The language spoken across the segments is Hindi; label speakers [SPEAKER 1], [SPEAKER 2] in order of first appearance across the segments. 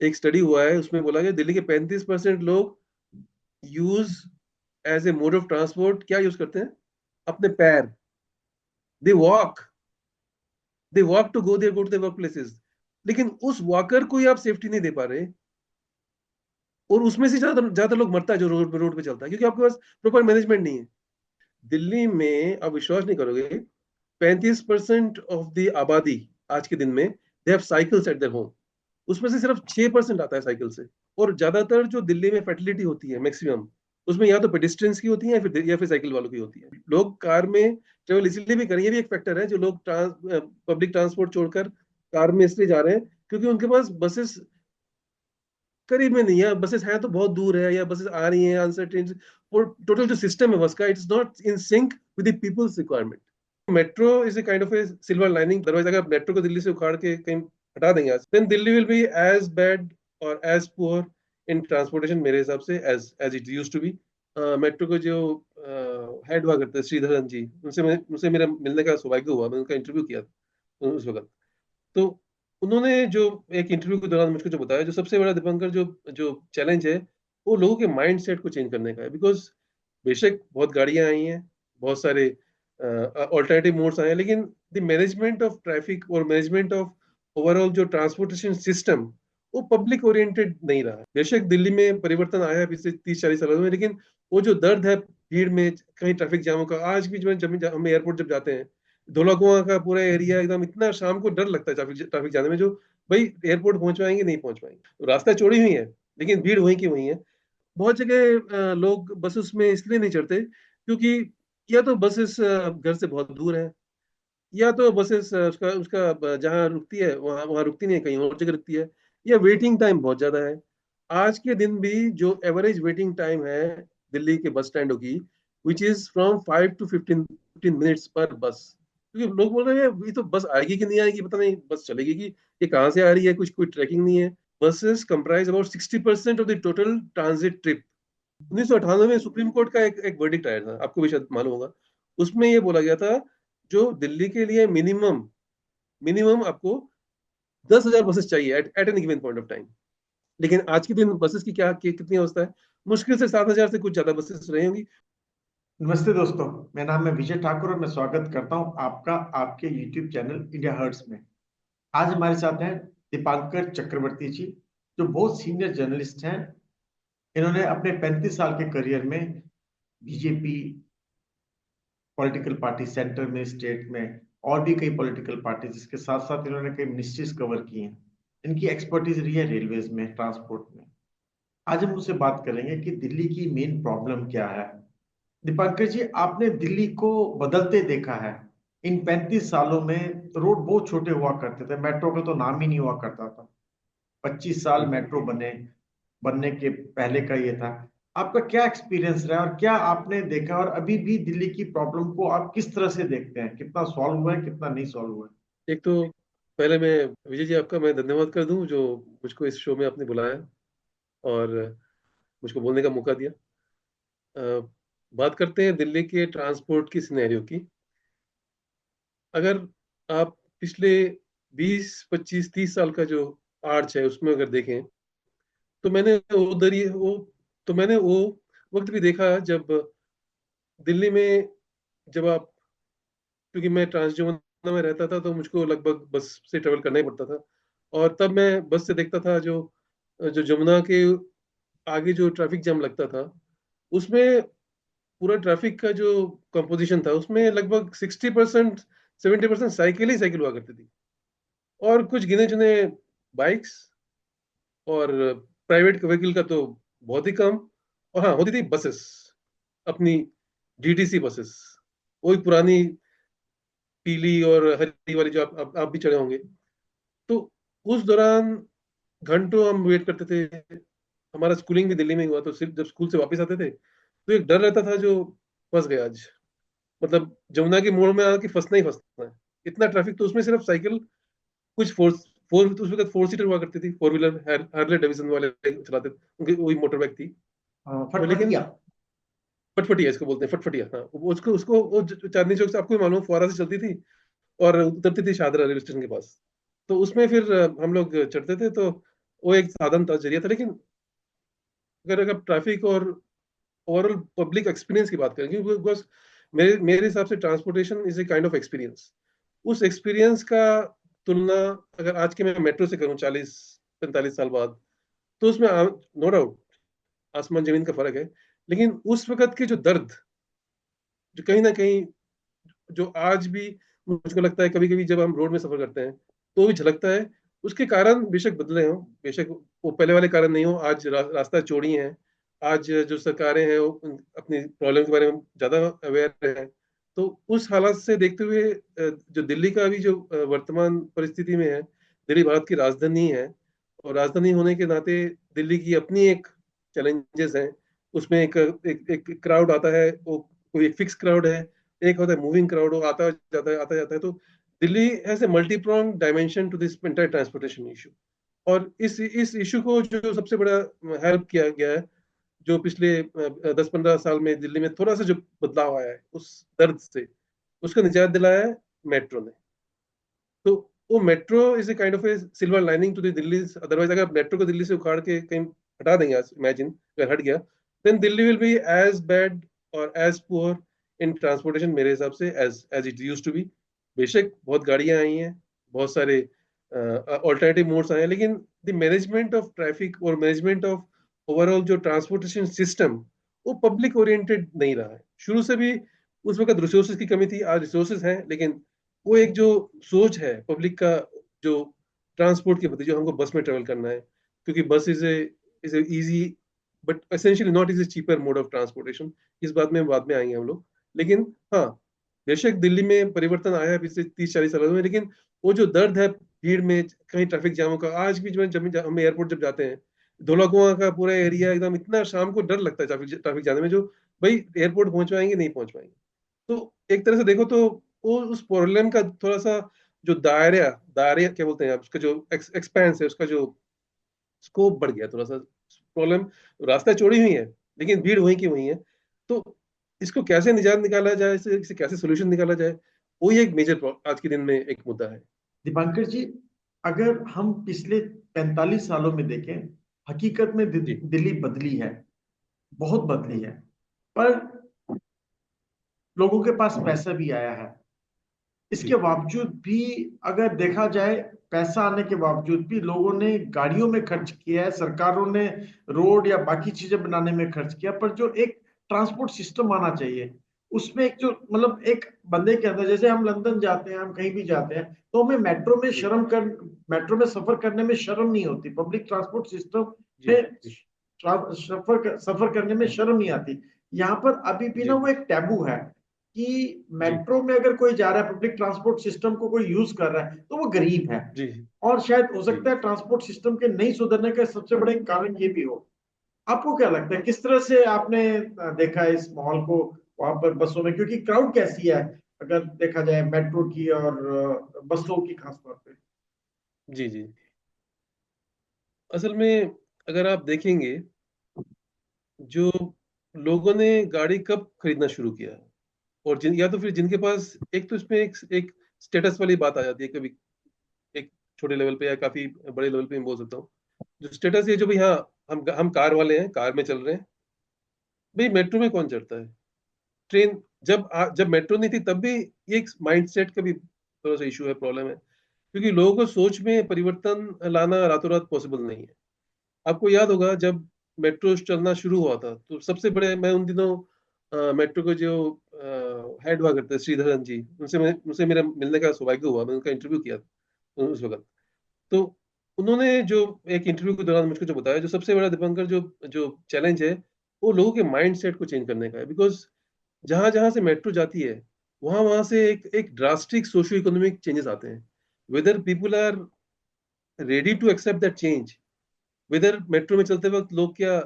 [SPEAKER 1] एक स्टडी हुआ है, उसमें बोला गया दिल्ली के 35% लोग use as a mode of transport क्या यूज करते हैं? अपने पैर। They walk, they go to work places. लेकिन उस वॉकर को ही आप सेफ्टी नहीं दे पा रहे, और उसमें से ज्यादा ज्यादा लोग मरता है जो रोड पे चलता है, क्योंकि आपके पास प्रॉपर मैनेजमेंट नहीं है। दिल्ली में आप विश्वास नहीं करोगे, 35% ऑफ द आबादी आज के दिन में they have cycles at their home. उसमें से सिर्फ 6% आता है साइकिल से। और ज्यादातर जो दिल्ली में फर्टिलिटी होती है मैक्सिमम, उसमें या तो पेडिस्ट्रियंस की होती है या फिर साइकिल वालों की होती है। लोग कार में ट्रेवल इसलिए भी करें, ये भी एक फैक्टर है, जो लोग पब्लिक ट्रांसपोर्ट छोड़कर कार में इसलिए जा रहे हैं क्योंकि उनके पास बसेस करीब में नहीं है, बसेस हैं तो बहुत दूर है, या बसेस आ रही हैं अनसर्टेन। और टोटल जो सिस्टम है बस का, it's not in sync with the people's requirement. Metro is a kind of a silver lining. Otherwise अगर मेट्रो को दिल्ली से उखाड़ के कहीं हटा देंगे आज, then Delhi will be as bad और एज पुअर इन ट्रांसपोर्टेशन मेरे हिसाब से as as it used to be. Metro को जो हेड हुआ करते हैं श्रीधरन जी, उनसे मेरा मिलने का सौभाग्य हुआ, मैंने उनका इंटरव्यू किया था उस वक्त। तो उन्होंने जो एक इंटरव्यू के दौरान मुझको जो बताया, जो सबसे बड़ा दीपंकर जो जो चैलेंज है, वो लोगों के माइंड सेट को चेंज करने का है। बिकॉज बेशक बहुत गाड़ियां आई हैं, बहुत सारे ऑल्टरनेटिव मोड्स आए हैं, लेकिन द मैनेजमेंट ऑफ ट्रैफिक और मैनेजमेंट ऑफ ओवरऑल जो ट्रांसपोर्टेशन सिस्टम, वो पब्लिक ओरिएंटेड नहीं रहा। बेशक दिल्ली में परिवर्तन आया है पिछले 30-40 सालों में, लेकिन वो जो दर्द है भीड़ में, कहीं ट्रैफिक जामों का, आज भी जब हम एयरपोर्ट जब जाते हैं, धोलाकुआं का पूरा एरिया एकदम, इतना शाम को डर लगता है ट्रैफिक ट्रैफिक जाने में, जो भाई एयरपोर्ट पहुंच पाएंगे नहीं पहुंच पाएंगे। तो रास्ता चौड़ी हुई है, लेकिन भीड़ वहीं की वहीं है। बहुत जगह लोग बसेस में इसलिए नहीं चढ़ते क्योंकि या तो बसेस घर से बहुत दूर है, या तो बसेस उसका उसका जहाँ रुकती है वहाँ वहाँ रुकती नहीं है, कहीं और जगह रुकती है, या वेटिंग टाइम बहुत ज्यादा है। आज के दिन भी जो एवरेज वेटिंग टाइम है दिल्ली के बस स्टैंडों की, which is from 5 to 15 minutes पर बस। क्योंकि लोग बोल रहे हैं ये तो बस आएगी कि नहीं आएगी पता नहीं, बस चलेगी कि ये कहाँ से आ रही है, कुछ कोई ट्रैकिंग नहीं है। Buses comprise about 60% of the total transit trip. 1998 में सुप्रीम कोर्ट का एक वर्डिक्ट आया था, आपको भी शायद मालूम होगा। उसमें ये बोला गया था, जो दिल्ली के लिए मिनिमम मिनिमम आपको 10,000 बसेस चाहिए at an given point of time. लेकिन आज के दिन बसेस की कितनी अवस्था है? मुश्किल से 7,000 से कुछ ज्यादा बसेस रही होंगी।
[SPEAKER 2] नमस्ते दोस्तों। मेरा नाम है विजय ठाकुर और मैं स्वागत करता हूं आपका आपके YouTube चैनल इंडिया हर्ट्स में। आज हमारे साथ हैं दीपांकर चक्रवर्ती जी, जो बहुत सीनियर जर्नलिस्ट हैं। इन्होंने अपने 35 साल के करियर में बीजेपी, पॉलिटिकल पार्टी सेंटर में, स्टेट में और भी कई पॉलिटिकल पार्टी, जिसके साथ साथ इन्होंने कई मिनिस्ट्रीज कवर की हैं। इनकी एक्सपर्टीज रही है रेलवेज में, ट्रांसपोर्ट में। आज हम उनसे बात करेंगे कि दिल्ली की मेन प्रॉब्लम क्या है। दीपांकर जी, आपने दिल्ली को बदलते देखा है। इन 35 सालों में रोड बहुत छोटे हुआ करते थे, मेट्रो का तो नाम ही नहीं हुआ करता था। 25 साल मेट्रो बनने के पहले का ये था। आपका क्या एक्सपीरियंस रहा और क्या आपने देखा, और अभी भी दिल्ली की प्रॉब्लम को आप किस तरह से देखते हैं? कितना सॉल्व हुआ है, कितना नहीं सॉल्व हुआ है?
[SPEAKER 1] एक तो पहले मैं विजय जी आपका मैं धन्यवाद कर दूं, जो मुझको इस शो में आपने बुलाया और मुझको बोलने का मौका दिया। अ, बात करते हैं दिल्ली के ट्रांसपोर्ट की सिनेरियो की। अगर आप पिछले 20, 25, 30 साल का जो आर्च है उसमें अगर देखें, तो मैंने उधर ही वो तो मैंने वो वक्त भी देखा जब दिल्ली में, जब आप, क्योंकि मैं ट्रांस जमुना में रहता था तो मुझको लगभग बस से ट्रेवल करना ही पड़ता था। और तब मैं बस से देखता था जो जो जमुना के आगे जो ट्रैफिक जाम लगता था, उसमें पूरा ट्रैफिक का जो कंपोजिशन था, उसमें लगभग 60%, 70% साइकिल ही साइकिल हुआ करती थी, और कुछ गिने चुने बाइक्स, और प्राइवेट व्हीकल का तो बहुत ही कम। और हाँ, होती थी बसेस, अपनी डीटीसी बसेस, वही पुरानी पीली और हरी वाली जो आप भी चढ़े होंगे। तो उस दौरान घंटों हम वेट करते थे। हमारा स्कूलिंग भी दिल्ली में ही हुआ, तो सिर्फ जब स्कूल से वापस आते थे तो एक डर रहता था, जो फंस गया आज, मतलब जमुना के मोड़ में आके फंसना ही फंसना है। इतना ट्रैफिक, तो उसमें सिर्फ साइकिल, कुछ फोर फोर उस वक्त 4 सीटर हुआ करती थी, 4 व्हीलर, हार्ले डेविसन वाले चलाते थे, उनकी वही मोटर बाइक थी। तो लेकिन
[SPEAKER 2] फटफटिया।
[SPEAKER 1] फटफटिया इसको बोलते हैं, फटफटिया, हाँ। वो उसको उसको वो चांदनी चौक से आपको भी मालूम, फुआरा से चलती थी और उतरती थी शाहदरा रेलवे स्टेशन के पास। तो उसमें फिर हम लोग चढ़ते थे। तो वो एक साधन था, जरिया था। लेकिन अगर आप ट्रैफिक और ओवरऑल पब्लिक एक्सपीरियंस की बात करें, क्योंकि बिकॉज मेरे मेरे हिसाब से transportation is a kind of experience. उस एक्सपीरियंस का तुलना अगर आज के मैं मेट्रो से करूं 40-45 साल बाद, तो उसमें नो डाउट आसमान जमीन का फर्क है। लेकिन उस वक्त के जो दर्द, जो कहीं ना कहीं, जो आज भी मुझको लगता है कभी कभी जब हम रोड में सफर करते हैं तो भी झलकता है। उसके कारण बेशक बदले हो, बेशक वो पहले वाले कारण नहीं हो। आज रास्ता चौड़ी है। आज जो सरकारें हैं वो अपनी प्रॉब्लम के बारे में ज्यादा अवेयर है। तो उस हालात से देखते हुए जो दिल्ली का अभी जो वर्तमान परिस्थिति में है, दिल्ली भारत की राजधानी है, और राजधानी होने के नाते दिल्ली की अपनी एक चैलेंजेस हैं। उसमें एक क्राउड आता है, वो कोई एक फिक्स क्राउड है। एक होता है मूविंग क्राउड, वो आता जाता है आता जाता है। तो Delhi has a multi prong dimension to this entire transportation issue. और इस इशू को जो सबसे बड़ा हेल्प किया गया है, जो पिछले 10-15 साल में दिल्ली में थोड़ा सा जो बदलाव आया है उस दर्द से, उसका निजात दिलाया है मेट्रो ने। तो वो metro is a kind of a silver lining to the Delhi. Otherwise अगर मेट्रो को दिल्ली से उखाड़ के कहीं हटा देंगे, इमेजिन अगर हट गया, then Delhi will be as bad और एज पुअर इन ट्रांसपोर्टेशन मेरे हिसाब से as as it used to be. बेशक बहुत गाड़ियां आई हैं, बहुत सारे ऑल्टरनेटिव मोड्स आए हैं, लेकिन द मैनेजमेंट ऑफ ट्रैफिक और मैनेजमेंट ऑफ ओवरऑल जो ट्रांसपोर्टेशन सिस्टम, वो पब्लिक ओरिएंटेड नहीं रहा है शुरू से भी। उस वक्त रिसोर्सेज की कमी थी, आज रिसोर्सेज हैं, लेकिन वो एक जो सोच है पब्लिक का, जो ट्रांसपोर्ट के प्रति, जो हमको बस में ट्रेवल करना है, क्योंकि बस is a easy but essentially not is a cheaper mode of transportation. इस बात में बाद में आएंगे हम लोग। लेकिन हाँ, बेशक दिल्ली में परिवर्तन आया है पिछले 30-40 सालों में, लेकिन वो जो दर्द है भीड़ में, कहीं ट्रैफिक जामों का, आज भी जो है, जब हम एयरपोर्ट जब जाते हैं, धोलाकुआं का पूरा एरिया एकदम, इतना शाम को डर लगता है ट्रैफिक ट्रैफिक जाने में, जो भाई एयरपोर्ट पहुंच पाएंगे नहीं पहुंच पाएंगे। तो एक तरह से देखो तो वो उस प्रॉब्लम का थोड़ा सा जो दायरा दायरे क्या बोलते हैं आप, उसका जो एक्सपेंस है, उसका जो स्कोप बढ़ गया थोड़ा सा। प्रॉब्लम, रास्ता चौड़ी हुई है, लेकिन भीड़ वहीं की वहीं है। तो इसको कैसे निजात निकाला जाए, इसे कैसे सोल्यूशन निकाला जाए, वही एक मेजर आज के दिन में एक मुद्दा है।
[SPEAKER 2] दीपांकर जी, अगर हम पिछले 45 सालों में देखें, हकीकत में
[SPEAKER 1] जी
[SPEAKER 2] दिल्ली बदली है, बहुत बदली है। पर लोगों के पास पैसा भी आया है। इसके
[SPEAKER 1] जी
[SPEAKER 2] बावजूद भी अगर देखा जाए, पैसा आने के बावजूद भी लोगों ने गाड़ियों में खर्च किया है, सरकारों ने रोड या बाकी चीजें बनाने में खर्च किया, पर जो एक ट्रांसपोर्ट सिस्टम आना चाहिए, उसमें एक जो मतलब एक बंदे के अंदर, जैसे हम लंदन जाते हैं, हम कहीं भी जाते हैं, तो हमें
[SPEAKER 1] जी
[SPEAKER 2] मेट्रो में सफर करने में शर्म नहीं होती, पब्लिक ट्रांसपोर्ट सिस्टम
[SPEAKER 1] जी
[SPEAKER 2] में
[SPEAKER 1] जी
[SPEAKER 2] सफर करने में शर्म नहीं आती। यहाँ पर अभी भी ना
[SPEAKER 1] जी
[SPEAKER 2] वो एक टैबू है कि
[SPEAKER 1] जी
[SPEAKER 2] मेट्रो में अगर कोई जा रहा है, पब्लिक ट्रांसपोर्ट सिस्टम को कोई यूज कर रहा है, तो वो गरीब है।
[SPEAKER 1] जी
[SPEAKER 2] और शायद हो
[SPEAKER 1] जी
[SPEAKER 2] सकता है ट्रांसपोर्ट सिस्टम के नहीं सुधरने का सबसे बड़ा एक कारण ये भी हो। आपको क्या लगता है, किस तरह से आपने देखा है इस माहौल को वहां पर बसों में, क्योंकि क्राउड कैसी है अगर देखा जाए मेट्रो की और बसों की खास तौर पे?
[SPEAKER 1] जी जी। असल में अगर आप देखेंगे, जो लोगों ने गाड़ी कब खरीदना शुरू किया, और या तो फिर जिनके पास, एक तो इसमें एक स्टेटस वाली बात आ जाती है कभी, एक छोटे लेवल पे या काफी बड़े लेवल पे मैं बोल सकता हूँ। जो स्टेटस ये जो भी, हाँ, हम कार वाले हैं, कार में चल रहे हैं। भाई मेट्रो में कौन चढ़ता है, ट्रेन, जब मेट्रो नहीं थी तब भी ये एक माइंड सेट का भी थोड़ा सा इशू है, प्रॉब्लम है। क्योंकि लोगों को सोच में परिवर्तन लाना रातों रात पॉसिबल नहीं है। आपको याद होगा जब मेट्रो चलना शुरू हुआ था, तो सबसे बड़े, मैं उन दिनों मेट्रो के जो हेड हुआ करते श्रीधरन जी, उनसे मेरा मिलने का सौभाग्य हुआ, मैंने उनका इंटरव्यू किया उस वक्त। तो उन्होंने जो एक इंटरव्यू के दौरान मुझको जो बताया, जो सबसे बड़ा दीपंकर जो जो चैलेंज है, वो लोगों के माइंड सेट को चेंज करने का है। बिकॉज जहां जहां से मेट्रो जाती है, वहां वहां से एक ड्रास्टिक सोशियो इकोनॉमिक चेंजेस आते हैं। Whether people are ready to accept that change, whether metro में चलते वक्त लोग क्या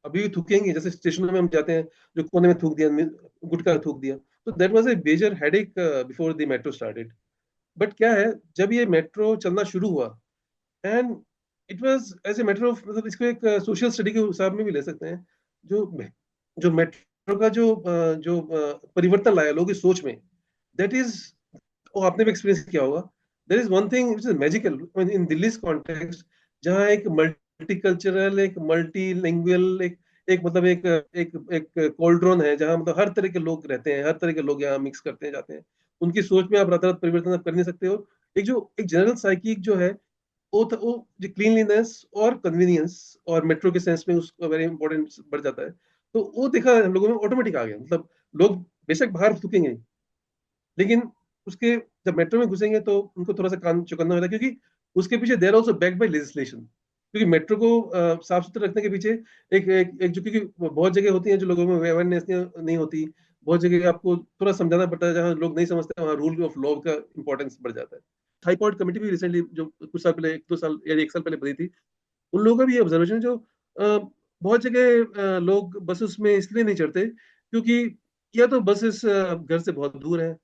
[SPEAKER 1] अभी भी थूकेंगे, जैसे स्टेशनों में हम जाते हैं, जो कोने में थूक दिया, गुटखा थूक दिया। तो that was a major headache before the metro started. But क्या है, जब ये मेट्रो चलना शुरू हुआ, and it was as a matter of, मतलब इसको एक सोशल स्टडी के हिसाब में भी ले सकते हैं। जो जो मेट्रो का परिवर्तन लाया लोगों की सोच में, दैट इज, वो आपने भी एक्सपीरियंस किया होगा। There is one thing which is magical in Delhi's context, जहाँ एक मल्टीकल्चरल, एक मल्टीलिंगुअल, एक एक मतलब एक एक एक कोल्ड्रोन है, जहाँ मतलब हर तरह के लोग रहते हैं, हर तरह के लोग यहाँ मिक्स करते हैं जाते हैं। उनकी सोच में आप रात रात परिवर्तन आप कर नहीं सकते हो। एक जनरल साइकिक जो है, वो जो क्लीनलीनेस और कन्वीनियंस और मेट्रो के सेंस में उसका वेरी इंपॉर्टेंट बढ़ जाता है। तो वो देखा हम लोगों में ऑटोमेटिक आ गया, मतलब लोग बेशक बाहर थूकेंगे, लेकिन उसके जब मेट्रो में घुसेंगे तो उनको थोड़ा सा कान चौकन्ना होता है, क्योंकि उसके पीछे देर आल्सो बैक बाय लेजिस्लेशन। क्योंकि मेट्रो को साफ सुथरा रखने के पीछे एक जो, क्योंकि बहुत जगह होती है जो लोगों में अवेयरनेस नहीं होती, बहुत जगह आपको थोड़ा समझाना पड़ता है, जहाँ लोग नहीं समझते वहाँ रूल ऑफ लॉ का इंपॉर्टेंस बढ़ जाता है। हाईकोर्ट कमेटी भी रिसेंटली जो कुछ साल पहले, 1-2 साल या 1 साल पहले बनी थी, उन लोगों का भी ये ऑब्जर्वेशन जो बहुत जगह लोग बसेस में इसलिए नहीं चढ़ते क्योंकि या तो बसेस घर से बहुत दूर है,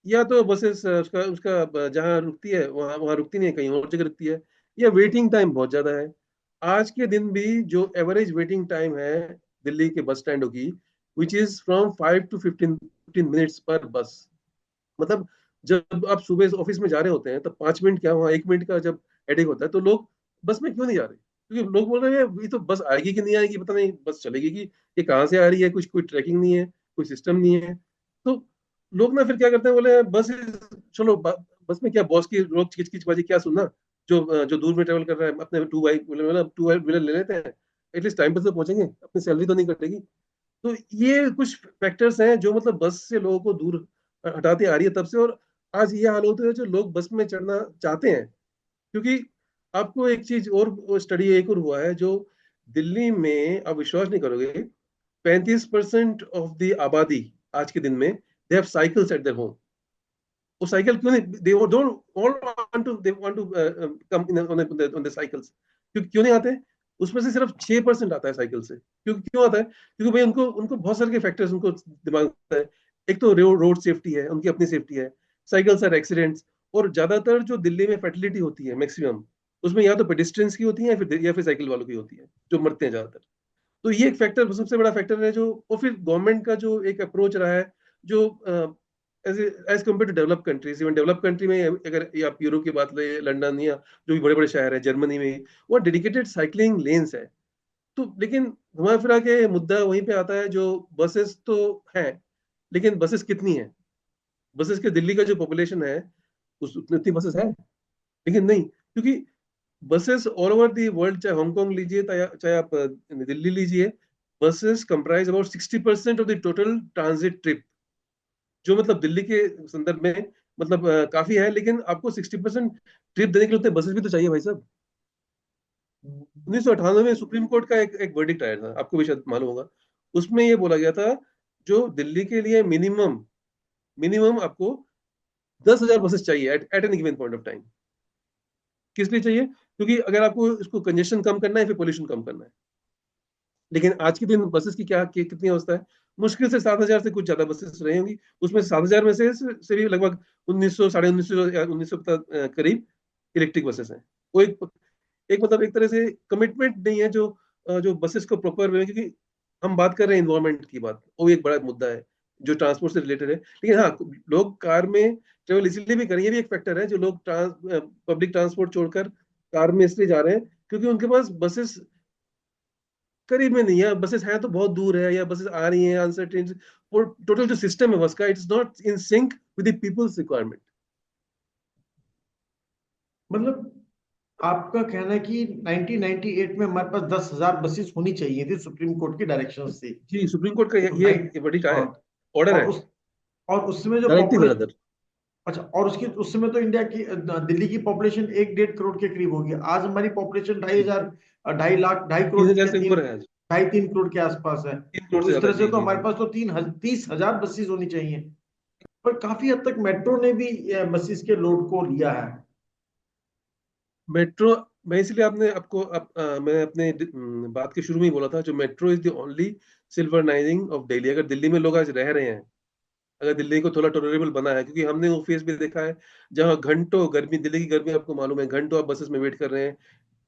[SPEAKER 1] या तो बसेस उसका उसका जहाँ रुकती है वहाँ वहाँ रुकती नहीं है, कहीं और जगह रुकती है, या वेटिंग टाइम बहुत ज्यादा है। आज के दिन भी जो एवरेज वेटिंग टाइम है दिल्ली के बस स्टैंडों की, which is from 5 to 15 minutes पर बस। मतलब जब आप सुबह ऑफिस में जा रहे होते हैं तब 5 मिनट क्या, वहाँ 1 मिनट का जब हेडेक होता है, तो लोग बस में क्यों नहीं जा रहे? क्योंकि लोग बोल रहे हैं ये तो बस आएगी कि नहीं आएगी पता नहीं, बस चलेगी कि ये कहाँ से आ रही है, कुछ कोई ट्रैकिंग नहीं है, कोई सिस्टम नहीं है। तो लोग ना फिर क्या करते हैं, बोले बस चलो बस में क्या बॉस की रोज किचकिचबाजी क्या सुनना, जो दूर में ट्रेवल कर रहा है अपने टू व्हीलर ले लेते हैं, एटलीस्ट टाइम पर तो पहुंचेंगे, अपनी सैलरी तो नहीं कटेगी। तो ये कुछ फैक्टर्स हैं जो मतलब बस से लोगों को दूर हटाती आ रही है तब से, और आज ये हाल होता है जो लोग बस में चढ़ना चाहते हैं। क्योंकि आपको एक चीज और स्टडी एक और हुआ है जो दिल्ली में, आप विश्वास नहीं करोगे, 35% ऑफ द आबादी आज के दिन में they have cycles at their home. वो साइकिल क्यों नहीं, they don't all want to, they want to come in on the cycles. क्यों नहीं आते? उसमें से सिर्फ 6% आता है साइकिल से। क्यों आता है? क्योंकि भाई उनको उनको बहुत सारे के फैक्टर्स उनको दिमाग में है। एक तो रोड सेफ्टी है, उनकी अपनी सेफ्टी है, साइकिल्स आर एक्सीडेंट्स, और ज्यादातर जो दिल्ली में फर्टिलिटी होती है मैक्सिमम, उसमें या तो पेडिस्ट्रियंस की होती है या फिर साइकिल वालों की होती है, जो मरते हैं ज्यादातर। तो ये एक फैक्टर सबसे बड़ा फैक्टर है जो, और फिर गवर्नमेंट का जो एक अप्रोच रहा है, जो as as compare to develop countries, even develop country में अगर आप यूरोप की बात ले, लंदन या जो भी बड़े बड़े शहर है जर्मनी में, वो डेडिकेटेड साइकिलिंग लेन्स है। तो लेकिन घुमा फिरा के मुद्दा वहीं पे आता है जो, बसेस तो है, लेकिन बसेस कितनी है? बसेस के दिल्ली का जो पॉपुलेशन है, उस उतनी बसेस है, लेकिन नहीं, क्योंकि buses all over the world, चाहे हांगकांग लीजिए चाहे आप दिल्ली लीजिए, buses comprise about 60% of the total transit trip. जो मतलब दिल्ली के संदर्भ में मतलब काफी है, लेकिन आपको 60% ट्रिप देने के लिए बसेस भी तो चाहिए भाई साहब। 1998 में सुप्रीम कोर्ट का एक वर्डिक्ट आया था, आपको भी शायद मालूम होगा। उसमें ये बोला गया था जो दिल्ली के लिए मिनिमम मिनिमम आपको 10,000 बसेस चाहिए at an given point of time. किस लिए चाहिए? क्योंकि अगर आपको इसको कंजेशन कम करना है, फिर पोल्यूशन कम करना है। लेकिन आज के दिन बसेस की कितनी अवस्था है? मुश्किल से 7,000 से कुछ ज्यादा बसेस रही होंगी। उसमें 7,000 में से भी लगभग 1900, 1950 या 1900 करीब इलेक्ट्रिक बसेस हैं। वो एक मतलब एक तरह से कमिटमेंट नहीं है जो बसेस को प्रॉपर वे, क्योंकि हम बात कर रहे हैं इन्वायरमेंट की बात, वो एक बड़ा मुद्दा है जो ट्रांसपोर्ट से रिलेटेड है। लेकिन हाँ, लोग कार में ट्रेवल इसलिए भी करें, ये भी एक फैक्टर है, जो लोग पब्लिक ट्रांसपोर्ट छोड़कर कार में इसलिए जा रहे हैं क्योंकि उनके पास बसेस करीब में नहीं है, बसेस हैं तो बहुत दूर है, या बसेस आ रही हैं अनसर्टेन, और टोटल जो सिस्टम है बस का, it's not in sync with the people's requirement.
[SPEAKER 2] मतलब आपका कहना है कि 1998 में हमारे पास 10,000 बसेस होनी चाहिए थी, सुप्रीम कोर्ट की डायरेक्शन से।
[SPEAKER 1] जी, सुप्रीम कोर्ट का
[SPEAKER 2] तो
[SPEAKER 1] ये
[SPEAKER 2] नाइन
[SPEAKER 1] वर्डिक्ट आया
[SPEAKER 2] हाँ,
[SPEAKER 1] है, ऑर्डर
[SPEAKER 2] और
[SPEAKER 1] है,
[SPEAKER 2] उस और उस समय जो
[SPEAKER 1] डायरेक्टिव है
[SPEAKER 2] पॉपुलेशन,
[SPEAKER 1] rather।
[SPEAKER 2] अच्छा, और उसकी उस समय तो इंडिया की दिल्ली की पॉपुलेशन 1-1.5 करोड़ के करीब होगी। आज हमारी पॉपुलेशन ढाई
[SPEAKER 1] जी,
[SPEAKER 2] हजार 2.5 लाख, 2.5 करोड़
[SPEAKER 1] 3,000
[SPEAKER 2] या
[SPEAKER 1] से
[SPEAKER 2] तीन
[SPEAKER 1] ऊपर है आज,
[SPEAKER 2] 2.5-3 करोड़ के आसपास है।
[SPEAKER 1] 3 करोड़
[SPEAKER 2] तो
[SPEAKER 1] से
[SPEAKER 2] इस
[SPEAKER 1] ज्यादा
[SPEAKER 2] तरह
[SPEAKER 1] है।
[SPEAKER 2] से
[SPEAKER 1] जी
[SPEAKER 2] तो
[SPEAKER 1] जी
[SPEAKER 2] हमारे
[SPEAKER 1] जी।
[SPEAKER 2] पास तो 30,000 बसेस होनी चाहिए। पर काफी हद तक मेट्रो ने भी बसेस के लोड को लिया है।
[SPEAKER 1] मेट्रो, मैं इसलिए आपने आपको मैं अपने बात के शुरू में ही बोला था, जो metro is the only silver lining of Delhi. अगर दिल्ली में लोग आज रह रहे हैं, अगर दिल्ली को थोड़ा टॉलरेबल बना है, क्योंकि हमने वो फेस भी देखा है जहाँ घंटों गर्मी, दिल्ली की गर्मी आपको मालूम है, घंटों आप बसेस में वेट कर रहे हैं,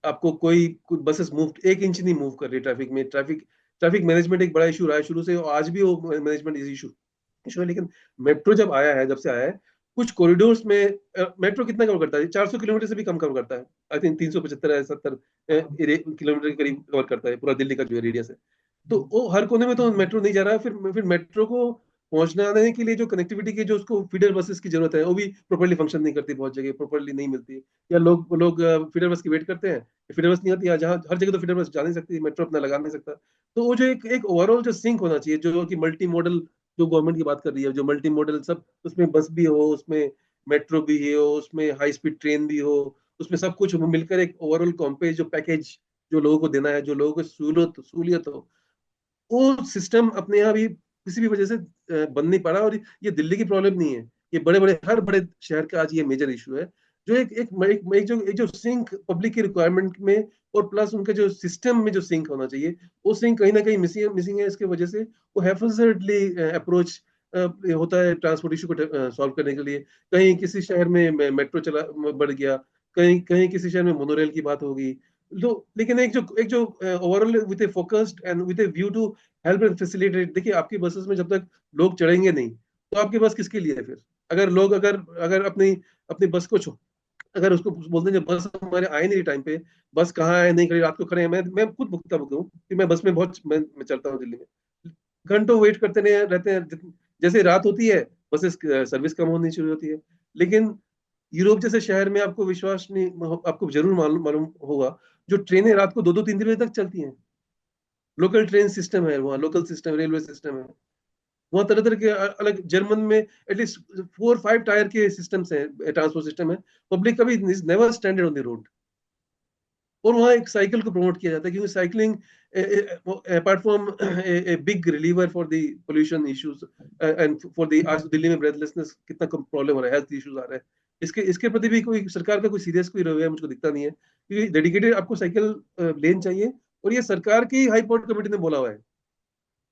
[SPEAKER 1] आपको कोई बसेस मूव 1 इंच नहीं मूव कर रही ट्रैफिक में। ट्रैफिक मैनेजमेंट एक बड़ा इशू रहा है शुरू से, और आज भी वो मैनेजमेंट इशू इशू है। लेकिन मेट्रो जब आया है, जब से आया है, कुछ कॉरिडोर्स में मेट्रो कितना कवर करता है, 400 किलोमीटर से भी कम कवर करता है। आई थिंक 375 या 70 किलोमीटर के करीब कवर करता है पूरा दिल्ली का जो रेडियस है। तो वो हर कोने में तो मेट्रो नहीं जा रहा है। फिर मेट्रो को पहुंचने के लिए जो कनेक्टिविटी की जो उसको फीडर बसेस की जरूरत है, वो भी प्रॉपर्ली फंक्शन नहीं करती, बहुत जगह प्रॉपर्ली नहीं मिलती, या लोग लोग फीडर बस की वेट करते हैं, फीडर बस नहीं आती, या जहाँ हर जगह तो फीडर बस जा नहीं सकती, मेट्रो अपना लगा नहीं सकता। तो वो जो एक एक ओवरऑल जो सिंक होना चाहिए, जो कि मल्टी मॉडल, जो गवर्नमेंट की बात कर रही है, जो मल्टी मॉडल सब, उसमें बस भी हो, उसमें मेट्रो भी हो, उसमें हाई स्पीड ट्रेन भी हो, उसमें सब कुछ मिलकर एक ओवरऑल कॉम्पेज जो पैकेज जो लोगों को देना है, जो लोगों को सहूलत सहूलियत हो, वो सिस्टम अपने यहाँ भी किसी भी वजह से बन नहीं पा रहा। और ये दिल्ली की प्रॉब्लम नहीं है, ये बड़े बड़े हर बड़े शहर का आज ये मेजर इशू है। जो एक जो सिंक पब्लिक की रिक्वायरमेंट में, और प्लस उनके जो सिस्टम में जो सिंक होना चाहिए, वो सिंक कहीं ना कहीं मिसिंग मिसिंग है। इसके वजह से वो हैफजर्डली अप्रोच होता है ट्रांसपोर्ट इशू को सॉल्व करने के लिए। कहीं किसी शहर में मेट्रो चला बढ़ गया, कहीं कहीं किसी शहर में मोनोरेल की बात होगी। लेकिन एक जो overall with a focused and with a view to help and facilitate, देखिए आपकी बसेस में जब तक लोग चढ़ेंगे नहीं, तो आपकी बस किसके लिए है फिर? अगर लोग अगर अगर अपनी अपनी बस को अगर उसको बोलते हैं बस हमारे आए नहीं टाइम पे, बस कहाँ है, नहीं खड़ी, रात को खड़े हैं। मैं खुद भुगता हूँ कि मैं बस में बहुत मैं चलता हूँ दिल्ली में, घंटों वेट करते रहे रहते हैं। जैसे रात होती है, बसेस सर्विस कम होनी शुरू होती है। लेकिन यूरोप जैसे शहर में आपको विश्वास नहीं, आपको जरूर मालूम मालूम होगा, जो ट्रेनें रात को 2-2 3 3 बजे तक चलती हैं। लोकल ट्रेन सिस्टम है वहाँ, लोकल सिस्टम, रेलवे सिस्टम है वहाँ, तरह तरह के अलग। जर्मन में एटलीस्ट 4-5 टायर के सिस्टम्स हैं, ट्रांसपोर्ट सिस्टम है। पब्लिक कभी never standard on the road. और वहाँ एक साइकिल को प्रमोट किया जाता है, क्योंकि cycling apart from a big reliever for the pollution issues and for the, आज तो दिल्ली में ब्रेथलेसनेस कितना प्रॉब्लम हो रहा है, हेल्थ इश्यूज आ रहे हैं, इसके प्रति भी कोई सरकार का कोई सीरियस कोई रवैया मुझको दिखता नहीं है। क्योंकि डेडिकेटेड आपको साइकिल लेन चाहिए, और ये सरकार की हाई पावर कमेटी ने बोला हुआ है,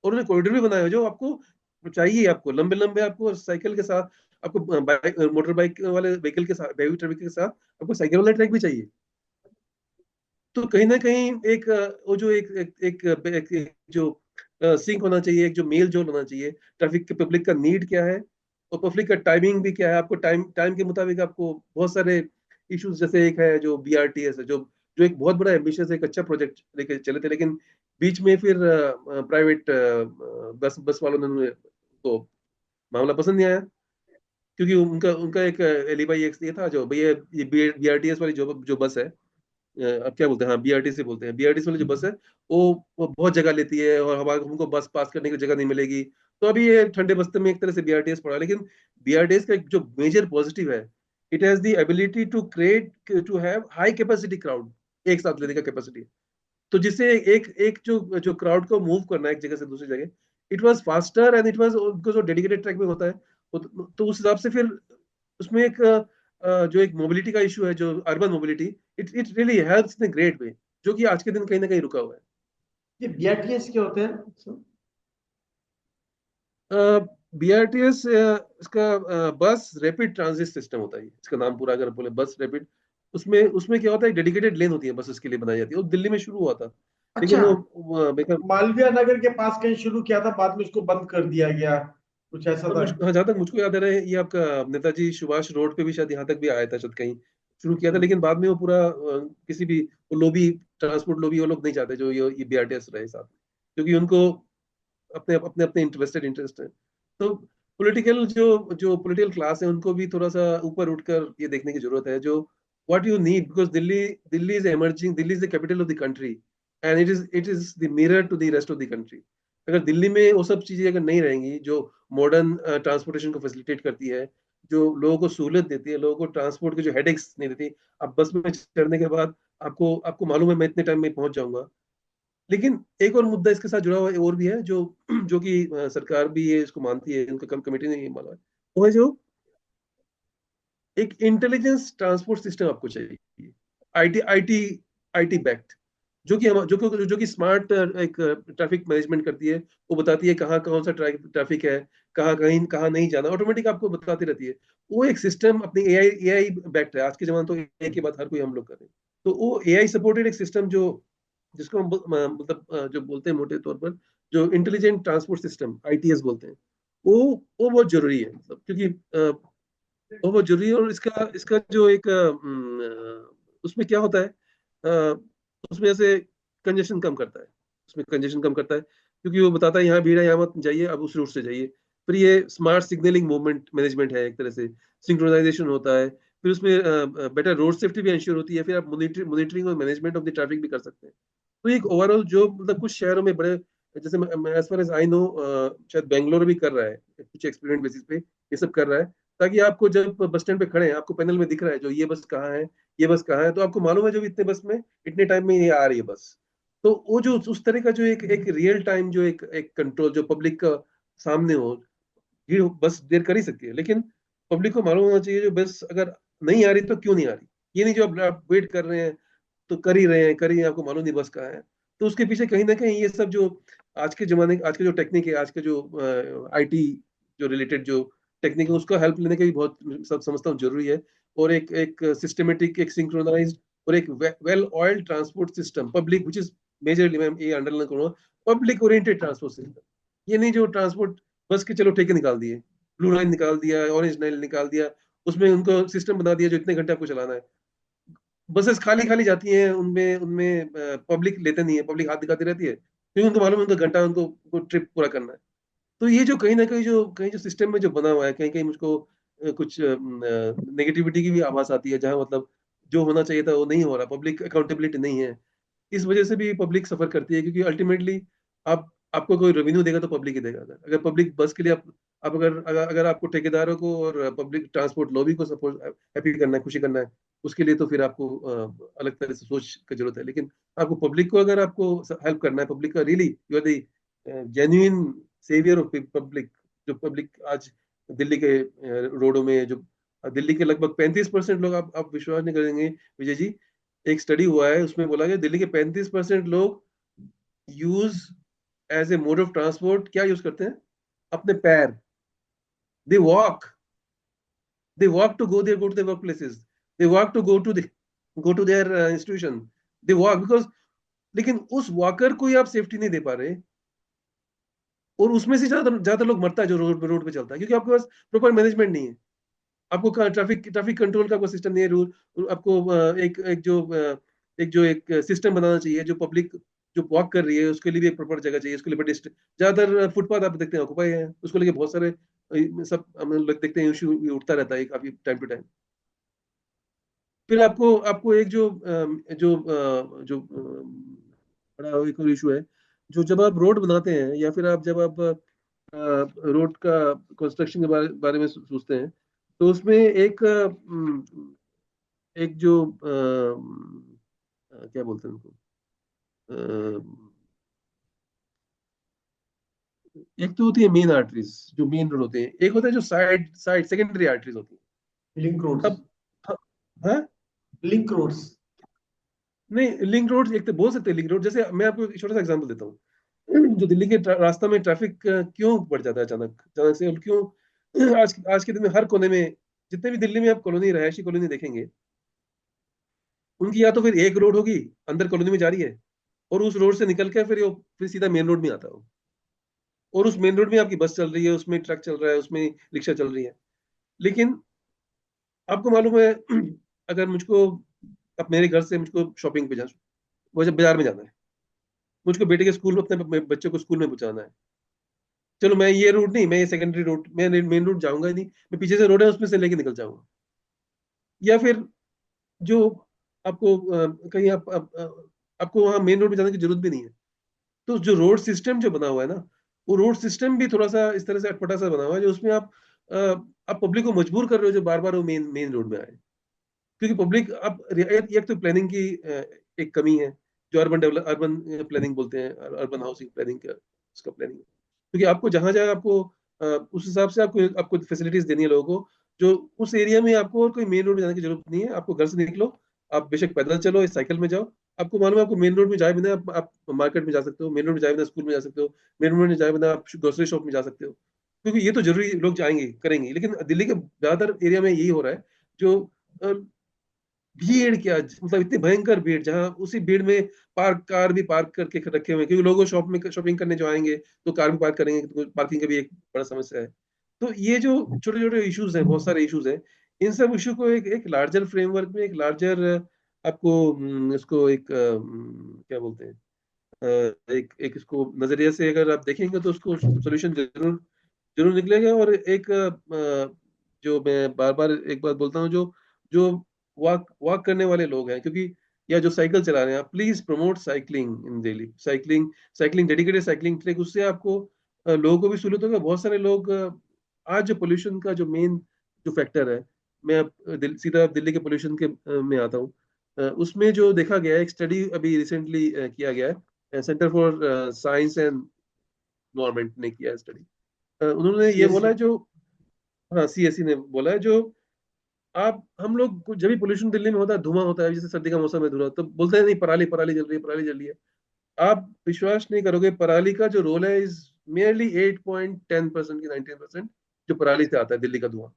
[SPEAKER 1] और उन्होंने कॉरिडोर भी बनाया है जो आपको चाहिए। आपको लंबे लंबे आपको साइकिल के साथ, आपको बाइक मोटर बाइक वाले व्हीकल के साथ, हैवी ट्रैफिक के साथ आपको साइकिल वाला ट्रैक भी चाहिए। तो कहीं ना कहीं एक वो जो एक जो सिंक होना चाहिए, एक जो मेल जोल होना चाहिए, ट्रैफिक के पब्लिक का नीड क्या है, और पब्लिक का टाइमिंग भी क्या है। आपको टाइम टाइम के मुताबिक आपको बहुत सारे इश्यूज, जैसे एक है जो बीआरटीएस है, जो जो एक बहुत बड़ा एम्बिशियस एक अच्छा प्रोजेक्ट लेके चले थे, लेकिन बीच में फिर प्राइवेट बस बस वालों ने तो मामला पसंद नहीं आया। क्योंकि उनका उनका एक एलिबाई एक ये था, जो भैया ये बीआरटीएस वाली जो बस है, अब क्या बोलते हैं, हाँ बीआरटी से बोलते हैं, बीआरटी वाली जो बस है, वो बहुत जगह लेती है, और हमारे हमको बस पास करने की जगह नहीं मिलेगी। तो अभी ये ठंडे बस्ते में एक तरह से बीआरटीएस पड़ा, लेकिन बीआरटीएस का एक जो मेजर पॉजिटिव है, it has the ability to create to have high capacity crowd, एक साथ लेने का कैपेसिटी। तो जिससे एक एक जो क्राउड को मूव करना है एक जगह से दूसरी जगह, it was faster, and it was because वो डेडिकेटेड ट्रैक में होता है। तो उस हिसाब से फिर उसमें एक जो एक मोबिलिटी का इशू है, जो urban mobility, it it really helps in great way, जो कि आज के दिन कहीं ना कहीं रुका हुआ
[SPEAKER 2] ये बीआरटीएस क्या होते हैं?
[SPEAKER 1] है। बीआरटीएस इसका बस रैपिड ट्रांजिट सिस्टम होता है, इसका नाम पूरा अगर बोले, बस रैपिड। उसमें उसमें क्या होता है, डेडिकेटेड लेन होती है बसेस के लिए बनाई जाती है, वो दिल्ली में शुरू हुआ था। लेकिन
[SPEAKER 2] अच्छा,
[SPEAKER 1] वो बेकार।
[SPEAKER 2] मालवीय नगर के पास कहीं शुरू किया था, बाद में उसको बंद कर दिया गया, कुछ ऐसा
[SPEAKER 1] और
[SPEAKER 2] था।
[SPEAKER 1] हाँ, जहाँ तक मुझको याद आ रहा है, ये आपका नेताजी सुभाष रोड पे भी शायद यहाँ तक भी आया था, शायद कहीं शुरू किया था। लेकिन बाद में वो पूरा किसी भी लोबी, ट्रांसपोर्ट लोबी, वो लोग नहीं चाहते जो ये बीआरटीएस रहे साथ में, क्योंकि उनको अपने अपने अपने इंटरेस्ट है। तो पॉलिटिकल जो पॉलिटिकल क्लास है, उनको भी थोड़ा सा ऊपर उठकर ये देखने की जरूरत है, जो what you need, because Delhi Delhi is emerging, Delhi is the capital of the country, and it is the mirror to the rest of the country. अगर दिल्ली में वो सब चीजें अगर नहीं रहेंगी, जो मॉडर्न ट्रांसपोर्टेशन को फैसिलिटेट करती है, जो लोगों को सहूलत देती है, लोगों को ट्रांसपोर्ट के जो हेडेक्स नहीं देती, आप बस में चढ़ने के बाद आपको आपको मालूम है मैं इतने टाइम में पहुंच जाऊंगा। लेकिन एक और मुद्दा इसके साथ जुड़ा हुआ और भी है, जो जो कि सरकार भी ये इसको मानती है, उनका कम कमेटी ने ये माना है, वो है जो एक इंटेलिजेंस ट्रांसपोर्ट सिस्टम आपको चाहिए, आईटी आईटी आईटी बैक्ड, जो कि स्मार्ट एक ट्रैफिक मैनेजमेंट करती है। वो बताती है कहाँ कौन सा ट्रैफिक है, कहाँ कहीं कहाँ नहीं जाना, ऑटोमेटिक आपको बताती रहती है। वो एक सिस्टम अपनी एआई बैक्ड है। आज के जमाने तो एआई की बात हर कोई हम लोग कर रहे हैं। तो वो एआई सपोर्टेड एक सिस्टम, जो जिसको हम मतलब जो बोलते हैं मोटे तौर पर, जो इंटेलिजेंट ट्रांसपोर्ट सिस्टम आईटीएस बोलते हैं, वो बहुत जरूरी है, मतलब क्योंकि और वो जरूरी है। और इसका इसका जो एक उसमें क्या होता है, उसमें ऐसे कंजेशन कम करता है। उसमें कंजेशन कम करता है क्योंकि वो बताता है यहाँ भीड़ है, यहाँ मत जाइए, अब उस रूट से जाइए। फिर ये स्मार्ट सिग्नलिंग मूवमेंट मैनेजमेंट है एक तरह से, सिंक्रोनाइजेशन होता है। फिर उसमें बेटर रोड सेफ्टी भी इंश्योर होती है। फिर आप मॉनिटरिंग और मैनेजमेंट ऑफ द ट्रैफिक भी कर सकते हैं। तो एक ओवरऑल जो मतलब कुछ शहरों में बड़े, जैसे as far as I know, शायद बेंगलोर भी कर रहा है कुछ एक्सपेरिमेंट बेसिस पे, ये सब कर रहा है, ताकि आपको जब बस स्टैंड पे खड़े हैं आपको पैनल में दिख रहा है जो ये बस कहाँ है, ये बस कहाँ है, तो आपको मालूम है जो इतने बस में इतने टाइम में ये आ रही है बस। तो वो जो उस तरह का जो एक एक रियल टाइम जो एक एक कंट्रोल जो पब्लिक का सामने हो, भीड़ बस देर कर ही सकती है, लेकिन पब्लिक को मालूम होना चाहिए जो बस अगर नहीं आ रही तो क्यों नहीं आ रही। ये नहीं जो आप वेट कर रहे हैं तो कर ही रहे हैं, कर ही हैं, आपको मालूम नहीं बस कहाँ है। तो उसके पीछे कहीं ना कहीं ये सब जो आज के जमाने, आज के जो टेक्निक है, आज के जो आईटी जो रिलेटेड जो टेक्निक है, उसका हेल्प लेने का भी बहुत सब समझता हूँ जरूरी है। और एक एक सिस्टमेटिक, एक सिंक्रोनाइज्ड और एक well oiled transport system public, which is majorly, मैं ये अंडरलाइन करूंगा, पब्लिक ओरिएंटेड ट्रांसपोर्ट सिस्टम। ये नहीं जो ट्रांसपोर्ट बस के चलो ठेके निकाल दिए, ब्लू लाइन निकाल दिया, ऑरेंज लाइन निकाल दिया, उसमें उनको सिस्टम बना दिया जो इतने घंटे आपको चलाना है। बसेस खाली खाली जाती हैं, उनमें उनमें पब्लिक लेते नहीं है, पब्लिक हाथ दिखाती रहती है क्योंकि उनको मालूम है उनको घंटा उनको ट्रिप पूरा करना है। तो ये जो कहीं ना कहीं जो सिस्टम में जो बना हुआ है, कहीं कहीं मुझको कुछ नेगेटिविटी की भी आभास आती है, जहां मतलब जो होना चाहिए था वो नहीं हो रहा, पब्लिक अकाउंटेबिलिटी नहीं है। इस वजह से भी पब्लिक सफर करती है, क्योंकि अल्टीमेटली आप आपको कोई रेवेन्यू देगा तो पब्लिक ही देगा। अगर अगर पब्लिक बस के लिए आप अगर आपको ठेकेदारों को और पब्लिक ट्रांसपोर्ट लॉबी को सपोर्ट हैप्पी करना है, खुशी करना है, उसके लिए तो फिर आपको अलग तरह से सोच की जरूरत है। लेकिन आपको पब्लिक को अगर आपको हेल्प करना है, पब्लिक का really you are the genuine saviour of public. जो पब्लिक आज दिल्ली के रोडों में जो दिल्ली के लगभग 35% लोग, आप विश्वास नहीं करेंगे विजय जी, एक स्टडी हुआ है उसमें बोला गया दिल्ली के 35% लोग use as a mode of transport, क्या यूज करते हैं, अपने पैर। They walk, they walk to go there, go to their work places, they walk to go to their institution, they walk because. लेकिन उस वॉकर को ही आप सेफ्टी नहीं दे पा रहे, और उसमें से ज्यादा ज्यादा लोग मरता है जो रोड पे चलता है, क्योंकि आपके पास प्रॉपर मैनेजमेंट नहीं है। आपको ट्रैफिक ट्रैफिक कंट्रोल का कोई सिस्टम नहीं है, रूल आपको एक सिस्टम बनाना चाहिए जो पब्लिक जो वॉक कर रही है उसके लिए भी एक प्रॉपर जगह चाहिए, उसके लिए बड़े ज्यादातर फुटपाथ आप देखते हैं ऑक्युपाई है, उसको लेके बहुत सारे सब हम लोग देखते हैं, इशू उठता रहता है काफी टाइम टू टाइम। फिर आपको आपको एक बड़ा एक और इशू है, जो जब आप रोड बनाते हैं या फिर आप जब आप रोड का कंस्ट्रक्शन के बारे में सोचते हैं, तो उसमें एक जो क्या बोलते हैं उनको, अ, एक तो होती है मेन आर्टरीज, जो मेन रोड होते हैं, एक होता है जो साइड साइड सेकेंडरी आर्टरीज होती है।
[SPEAKER 2] Link roads.
[SPEAKER 1] अब हाँ,
[SPEAKER 2] लिंक रोड्स।
[SPEAKER 1] नहीं लिंक रोड एक तो बोल सकते हैं लिंक रोड। जैसे मैं आपको एक छोटा सा एग्जांपल देता हूँ, जो दिल्ली के रास्ता में ट्रैफिक क्यों बढ़ जाता है अचानक अचानक से, और क्यों आज आज के दिन में हर कोने में, जितने भी दिल्ली में आप कॉलोनी, रहायशी कॉलोनी देखेंगे, उनकी या तो फिर एक रोड होगी अंदर कॉलोनी में जा रही है, और उस रोड से निकल के फिर सीधा मेन रोड में आता है। और उस मेन रोड में आपकी बस चल रही है, उसमें ट्रक चल रहा है, उसमें रिक्शा चल रही है। लेकिन आपको मालूम है, अगर मुझको अब मेरे घर से मुझको शॉपिंग पे जाना, मुझे बाजार में जाना है, मुझको बेटे के स्कूल, अपने बच्चे को स्कूल में पहुंचाना है, चलो मैं ये रूट नहीं, मैं ये सेकेंडरी रूट, मैं मेन रूट जाऊंगा ही नहीं, मैं पीछे से रोड है उसमें से लेके निकल जाऊंगा। या फिर जो आपको कहीं आपको वहाँ मेन रोड में जाने की जरूरत भी नहीं है। तो जो रोड सिस्टम जो बना हुआ है ना, वो रोड सिस्टम भी थोड़ा सा इस तरह से अटपटा सा बना हुआ है, जो उसमें अ, आप पब्लिक को मजबूर कर रहे हो जो बार बार वो मेन मेन रोड में आए। क्योंकि पब्लिक अब एक तो प्लानिंग की एक कमी है, जो अर्बन प्लानिंग बोलते हैं, अर्बन हाउसिंग प्लानिंग का, उसका प्लानिंग। क्योंकि आपको जहां जहां आपको उस हिसाब से आपको आपको फैसिलिटीज देनी है लोगों को, जो उस एरिया में आपको और कोई मेन रोड में जाने की जरूरत नहीं है। आपको घर से निकलो, आप बेशक पैदल चलो या साइकिल में जाओ, आपको मालूम है आपको मेन रोड में जाए बिना आप मार्केट में जा सकते हो, मेन रोड में जाए बिना स्कूल में जा सकते हो, मेन रोड में जाए बिना आप ग्रोसरी शॉप में जा सकते हो। क्योंकि ये तो जरूरी लोग जाएंगे करेंगे, लेकिन दिल्ली के ज्यादातर एरिया में यही हो रहा है, जो भीड़ क्या, मतलब इतनी भयंकर भीड़, जहां उसी भीड़ में कार भी पार्क करके रखे हुए हैं, क्योंकि लोगों शॉपिंग करने जो आएंगे तो कार भी पार्क करेंगे, तो पार्किंग का भी एक बड़ा समस्या है। तो ये जो छोटे छोटे इश्यूज हैं, बहुत सारे इश्यूज हैं, इन सब इशू को एक एक लार्जर फ्रेमवर्क में, एक लार्जर आपको इसको एक क्या बोलते हैं, एक एक इसको नजरिए से अगर आप देखेंगे तो उसको सोल्यूशन जरूर जरूर निकलेगा। और एक जो मैं बार बार एक बात बोलता हूँ, जो जो वॉक वॉक करने वाले लोग हैं, क्योंकि या जो साइकिल चला रहे हैं, आप please promote cycling in Delhi. Cycling, cycling dedicated cycling track, उससे आपको लोगों को भी सहूलियत होगा। बहुत सारे लोग आज जो पोल्यूशन का जो मेन जो फैक्टर है, मैं अब सीधा दिल्ली के पोल्यूशन के में आता हूँ। उसमें जो देखा गया है, एक स्टडी अभी रिसेंटली किया गया है, centre for science and government ने किया है स्टडी। उन्होंने ये बोला
[SPEAKER 2] सीएससी।
[SPEAKER 1] है जो, हाँ सीएससी ने बोला है, जो आप हम लोग जब भी पोल्यूशन दिल्ली में होता है, धुआं होता है, जैसे सर्दी का मौसम है, धुआं, तो बोलते हैं नहीं पराली पराली जल रही है, पराली जल रही है। आप विश्वास नहीं करोगे, पराली का जो रोल है इज मेयरली 8.10% की 19% जो पराली से आता है दिल्ली का धुआं।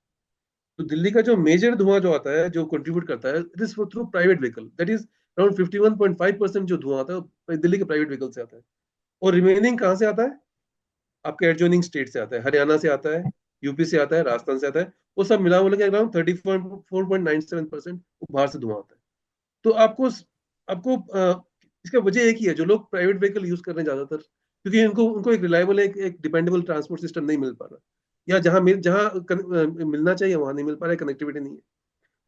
[SPEAKER 1] तो दिल्ली का जो मेजर धुआं जो आता है, जो कंट्रीब्यूट करता है, it is through private vehicle, that is around 51.5% जो धुआं आता है वो दिल्ली के प्राइवेट व्हीकल से आता है। और रिमेनिंग कहाँ से आता है? आपके एडजॉइनिंग स्टेट से आता है, हरियाणा से आता है, यूपी से आता है, राजस्थान से आता है। वो सब मिला मिला के अराउंड 34.97% बाहर से धुआं आता है। तो आपको आपको इसका वजह एक ही है, जो लोग प्राइवेट व्हीकल यूज कर रहे हैं ज्यादातर, क्योंकि उनको उनको एक रिलायबल, एक डिपेंडेबल ट्रांसपोर्ट सिस्टम नहीं मिल पा रहा, या मिलना चाहिए वहां नहीं मिल पा रहा है, कनेक्टिविटी नहीं है।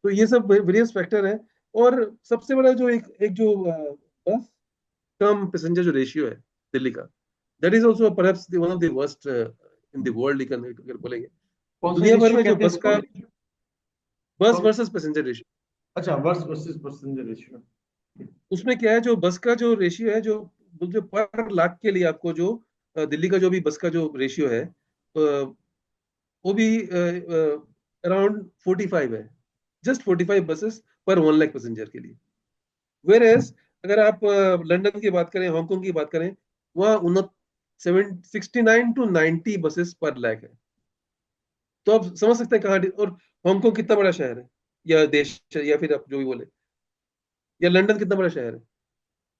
[SPEAKER 1] तो ये सब वेरियस फैक्टर है। और सबसे बड़ा जो एक एक जो बस कम पैसेंजर जो रेशियो है दिल्ली का, that is also perhaps one of the worst in the world, अगर बोलेंगे तो
[SPEAKER 2] कौन सा
[SPEAKER 1] दुनिया भर
[SPEAKER 2] रेशियो
[SPEAKER 1] में जो
[SPEAKER 2] कहते हैं
[SPEAKER 1] बस
[SPEAKER 2] इसको?
[SPEAKER 1] का, बस
[SPEAKER 2] कौन?
[SPEAKER 1] वर्सेस पैसेंजर रेशियो,
[SPEAKER 2] अच्छा, वर्स वर्सेस पैसेंजर रेशियो।
[SPEAKER 1] उसमें क्या है, जो बस का जो रेशियो है, जो जो पर लाख के लिए आपको जो दिल्ली का जो भी बस का जो रेशियो है, वो भी अराउंड 45 है। जस्ट 45 बसेस पर 1 लाख पैसेंजर के लिए। वेर एज अगर आप लंदन की बात करें, हांगकांग की बात करें, वहाँ 69 to 90 बसेस पर लाख है। तो आप समझ सकते हैं कहाँ और हांगकांग कितना बड़ा शहर है, या देश है, या फिर आप जो भी बोले, या लंदन कितना बड़ा शहर है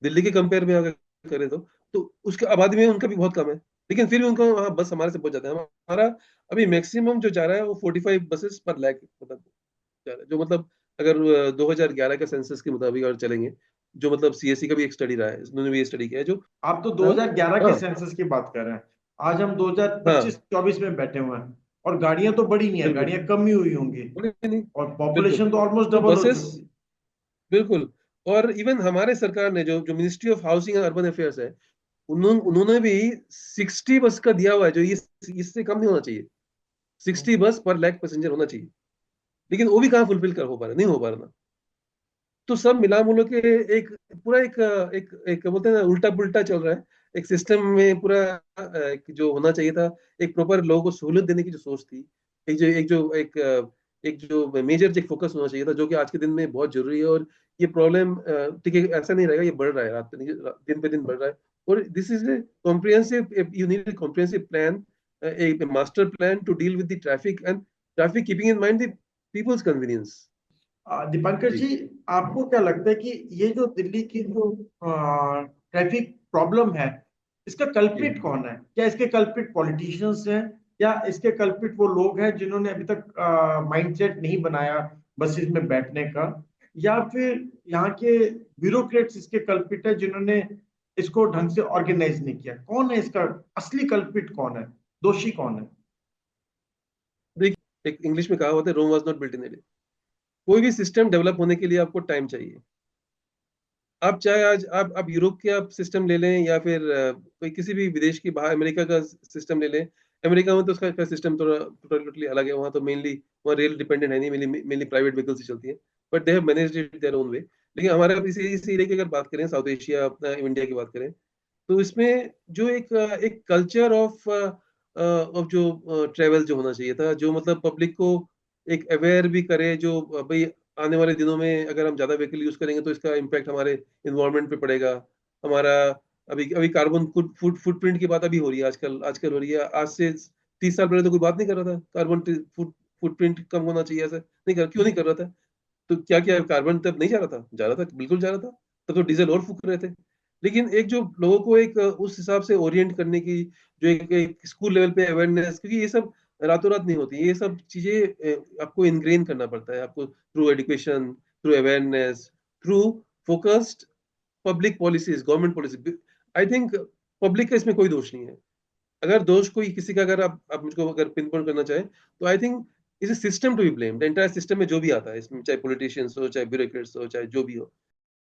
[SPEAKER 1] दिल्ली के कंपेयर में अगर करें तो उसके आबादी में उनका भी बहुत कम है। लेकिन फिर भी उनका वहाँ बस हमारे से बहुत ज्यादा है। हमारा अभी मैक्सिमम जो जा रहा है वो 45 बसेस पर लाख मतलब जा रहा है, जो मतलब अगर 2011 के सेंसस के मुताबिक अगर चलेंगे, जो मतलब सीएससी का भी एक स्टडी रहा है, उन्होंने भी ये स्टडी किया है जो,
[SPEAKER 2] आप तो
[SPEAKER 1] हाँ
[SPEAKER 2] 2011 के
[SPEAKER 1] हाँ
[SPEAKER 2] सेंसस की बात कर रहे हैं। आज हम
[SPEAKER 1] हाँ
[SPEAKER 2] 2025-24 में बैठे हुए हैं, और गाड़ियां तो बढ़ी नहीं है,
[SPEAKER 1] बिल्कुल,
[SPEAKER 2] गाड़ियां कम ही हुई होंगी,
[SPEAKER 1] बोले नहीं,
[SPEAKER 2] और
[SPEAKER 1] बिल्कुल।
[SPEAKER 2] पॉपुलेशन तो ऑलमोस्ट
[SPEAKER 1] तो
[SPEAKER 2] डबल हो
[SPEAKER 1] बसेस,
[SPEAKER 2] चुकी है।
[SPEAKER 1] बिल्कुल। और इवन हमारे सरकार ने जो जो ministry of housing and urban affairs है, उन्होंने भी 60 बस का दिया हुआ है, जो ये इससे कम नहीं होना चाहिए। 60 बस पर लाख पैसेंजर होना चाहिए। लेकिन वो भी कहाँ फुलफिल कर हो पा रहा, नहीं हो पा रहा ना। तो सब मिला मिला के एक पूरा एक बोलते हैं ना, उल्टा पुल्टा चल रहा है। एक सिस्टम में पूरा जो होना चाहिए था, एक प्रॉपर लोगों को सहूलियत देने की जो सोच थी, एक जो मेजर एक फोकस होना चाहिए था, जो कि आज के दिन में बहुत जरूरी है। और ये प्रॉब्लम ठीक है, ऐसा नहीं रहेगा, ये बढ़ रहा है, दिन पे दिन बढ़ रहा है। और this is a comprehensive, you need a comprehensive plan, a master plan to deal with the traffic, and traffic keeping in mind the people's convenience।
[SPEAKER 2] Deepankar
[SPEAKER 1] ji
[SPEAKER 2] ji, आपको क्या लगता है कि ये जो दिल्ली की जो ट्रैफिक प्रॉब्लम है, इसका
[SPEAKER 1] जी
[SPEAKER 2] कल्प्रिट कौन है? क्या इसके कल्प्रिट पॉलिटिशियंस हैं, या इसके कल्प्रिट वो लोग हैं जिन्होंने अभी तक माइंडसेट नहीं बनाया बसेस में बैठने का, या फिर यहाँ के ब्यूरोक्रेट्स इसके कल्प्रिट है जिन्होंने इसको ढंग से ऑर्गेनाइज नहीं किया? कौन है इसका असली कल्प्रिट? कौन है दोषी? कौन है?
[SPEAKER 1] देखिए, एक इंग्लिश में कहा होता है, Rome was not built in a day. कोई भी सिस्टम डेवलप होने के लिए आपको टाइम चाहिए। आप चाहे आज आप यूरोप के आप सिस्टम ले लें, या फिर कोई किसी भी विदेश की, बाहर अमेरिका का सिस्टम ले लें। अमेरिका में तो उसका सिस्टम थोड़ा टोटली अलग है। वहाँ तो मेनली वहाँ रेल डिपेंडेंट है नहीं, मेनली प्राइवेट व्हीकल्स ही चलती है। But they have managed it their own way. लेकिन हमारे इस एरिया की अगर बात करें, साउथ एशिया अपना इंडिया की बात करें, तो इसमें जो एक कल्चर ऑफ जो ट्रेवल जो होना चाहिए था, जो मतलब पब्लिक को एक अवेयर भी करे, जो भाई आने वाले दिनों में अगर हम ज्यादा व्हीकल यूज करेंगे तो इसका इम्पैक्ट हमारे इन्वायरमेंट पे पड़ेगा। हमारा अभी अभी कार्बन फुटप्रिंट की बात अभी हो रही है, आजकल आजकल हो रही है। आज से 30 साल पहले तो कोई बात नहीं कर रहा था कार्बन फुटप्रिंट कम होना चाहिए, ऐसा नहीं कर, क्यों नहीं कर रहा था? तो क्या क्या कार्बन तब नहीं जा रहा था? जा रहा था, बिल्कुल जा रहा था। तब तो डीजल और फूक रहे थे। लेकिन एक जो लोगों को एक उस हिसाब से ओरिएंट करने की, जो एक स्कूल लेवल पे अवेयरनेस, क्योंकि ये सब रातों रात नहीं होती। ये सब चीजें आपको इनग्रेन करना पड़ता है, आपको through education, through awareness, through focused public policies, government policy. I think public का इसमें कोई दोष नहीं है। अगर दोष कोई किसी का, अगर आप मुझको अगर पिन पॉइंट करना चाहें, तो I think is a system to be blamed, entire system में जो भी आता है इसमें, चाहे पॉलिटिशियंस हो, चाहे ब्यूरोक्रेट्स हो, चाहे जो भी हो।